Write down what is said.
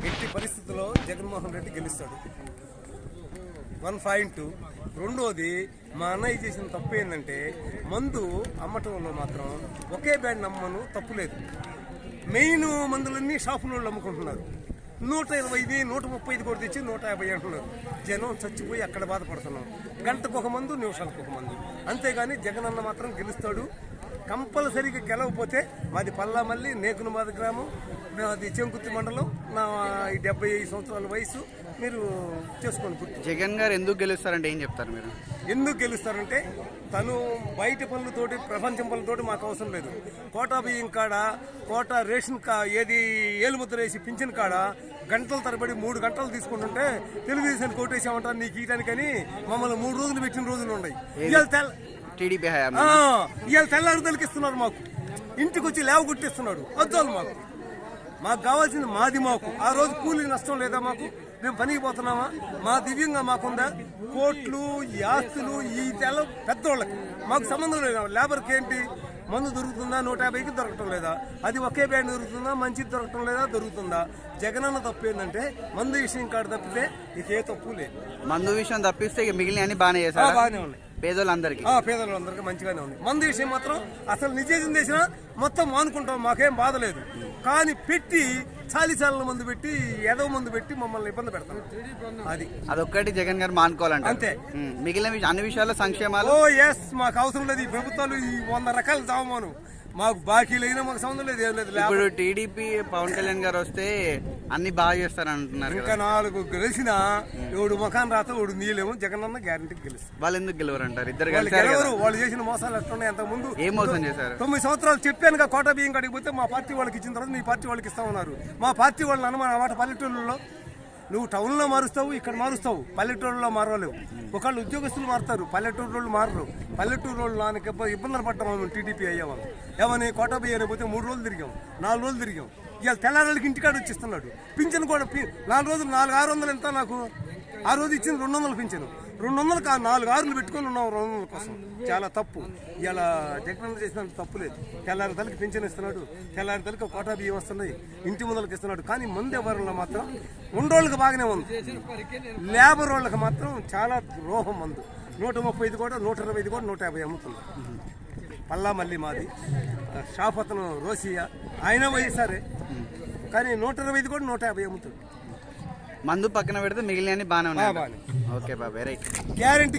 ఎట్టి పరిస్థితుల్లో జగన్మోహన్ రెడ్డి గెలుస్తాడు. 1 పాయింట్. రెండోది, మా అన్నయ్య చేసిన తప్పు ఏంటంటే మందు అమ్మటంలో మాత్రం ఒకే బ్రాండ్ అమ్మను తప్పులేదు. మెయిన్ మందులన్నీ షాపుల వాళ్ళు అమ్ముకుంటున్నారు. 120, 130 కూడా తెచ్చి 150 అంటున్నారు. జనం చచ్చిపోయి అక్కడ బాధపడుతున్నాం. గంటకు ఒక మందు, నిమిషాలకు ఒక మందు. అంతేగాని జగన్ అన్న మాత్రం గెలుస్తాడు. కంపల్సరీగా గెలవకపోతే మాది పల్లామల్లి నేకునమాద గ్రామం, అది చెంకుత్తి మండలం, నా 75 సంవత్సరాల వయసు. మీరు చేసుకోండి. జగన్ గారు ఎందుకు గెలుస్తారంటే ఏం చెప్తారు మీరు? ఎందుకు గెలుస్తారంటే తను బయట పనులతోటి, ప్రపంచం పనులతోటి మాకు అవసరం లేదు. కోటా బియ్యం కాడ, కోటా రేషన్ ఏది ఏలుముద్ర వేసి పింఛన్ కాడ గంటల తరబడి 3 గంటలు తీసుకుంటుంటే తెలుగుదేశం కోటేసామంటారు నీకు ఇయటానికని మమ్మల్ని 3 రోజులు పెట్టిన రోజులు ఉన్నాయి. టీడీపీ ఇవాళ తెల్లారుదలకి ఇస్తున్నారు. మాకు ఇంటికి వచ్చి లేవ కొట్టిస్తున్నాడు. వద్దాలు మాకు కావాల్సింది మాది. మాకు ఆ రోజు కూలీ నష్టం లేదా? మాకు మేము పనికి పోతున్నామా? మా దివ్యంగా మాకుందా? కోట్లు, ఈ ఆస్తులు, ఈ తెల్ల పెద్దోళ్ళకి మాకు సంబంధం లేదు. లేబర్కి ఏంటి? మందు దొరుకుతుందా? 150కి దొరకటం లేదా? అది ఒకే బ్యాండ్ దొరుకుతుందా? మంచిది దొరకటం లేదా? దొరుకుతుందా? జగనన్న తప్పు ఏంటంటే మందు విషయం కాడ తప్పితే ఇక ఏ తప్పు లేదు. మందు విషయం తప్పిస్తే ఇక మిగిలిన అన్ని బాగానే చేస్తారు. బాగానే ఉన్నాయి. పేదోళ్ళందరికీ మంచిగానే ఉంది. మందు విషయం మాత్రం అసలు నిజేజం చేసినా మొత్తం మానుకుంటాం, మాకేం బాధ లేదు. కానీ పెట్టి చాలీచాల మందు పెట్టి, ఏదో మందు పెట్టి మమ్మల్ని ఇబ్బంది పెడతాం. అదొక్కటి జగన్ గారు మానుకోవాలంటే అంతే. మిగిలిన అన్ని విషయాల్లో సంక్షేమాలు మాకు అవసరం లేదు. ఈ ప్రభుత్వాలు ఈ 100 రకాల చావమాను మాకు బాకీలైనా మాకు సంబంధం లేదు, ఏం లేదు. ఇప్పుడు టీడీపీ పవన్ కళ్యాణ్ గారు వస్తే అన్ని బాగా చేస్తారంటున్నారు. ఇంకా 4 గెలిచినా ఎవడు ముఖాన్ని రాత ఎవడు నీళ్ళేమో జగన్ అన్న గ్యారంటీకి గెలుస్తారు. వాళ్ళు ఎందుకు గెలవరంటారు? ఇద్దరు వాళ్ళు చేసిన మోసాలు ఎట్లున్నాయి? అంతకు ముందు ఏ మోసం చేశారు? 9 సంవత్సరాలు చెప్పానుగా కోటా బియ్యం కాడికి పోతే మా పార్టీ వాళ్ళకి ఇచ్చిన తర్వాత మీ పార్టీ వాళ్ళకి ఇస్తా ఉన్నారు. మా పార్టీ వాళ్ళని అనుమానం మాట పల్లెటూళ్ళలో నువ్వు టౌన్లో మారుస్తావు, ఇక్కడ మారుస్తావు, పల్లెటూరులో మారలేవు. ఒకళ్ళు ఉద్యోగస్తులు మారుతారు, పల్లెటూరు వాళ్ళు మారరు. పల్లెటూరు వాళ్ళు నాకు ఇబ్బందులు పడ్డాము టీడీపీ అయ్యేవాళ్ళు. ఏమని కోటా బియ్యం పోతే 3 రోజులు తిరిగాం, 4 రోజులు తిరిగాం. ఇవాళ తెల్లారాళ్ళకి ఇంటికాడ వచ్చిస్తున్నాడు. పింఛను కూడా 4 రోజులు 4,600 ఎంత నాకు? ఆ రోజు ఇచ్చిన 200 పింఛను. 200కి 4 ఆరులు పెట్టుకొని ఉన్నాం 200 కోసం. చాలా తప్పు. ఇలా జగన్ చేసిన తప్పు లేదు. తెల్లారి తలకి పింఛన్ ఇస్తున్నాడు, తెల్లారి తలకి కోటా బియ్యం వస్తున్నాయి, ఇంటి ముందలకి ఇస్తున్నాడు. కానీ మందు ఎవరిలో మాత్రం ఉండోళ్ళకి బాగానే ఉంది. లేబర్ వాళ్ళకి మాత్రం చాలా ద్రోహం. మందు 135 కూడా, 120 కూడా, 150 అమ్ముతుంది. పల్లా మళ్ళీ మాది షాప్ అతను రోసియా, ఆయన వయసారే. కానీ 120 కూడా, 150 అమ్ముతుంది. మందు పక్కన పెడితే మిగిలిన బాగానే ఉన్నాయి. ఓకే బాబాయ్, రైట్. గ్యారెంటీ.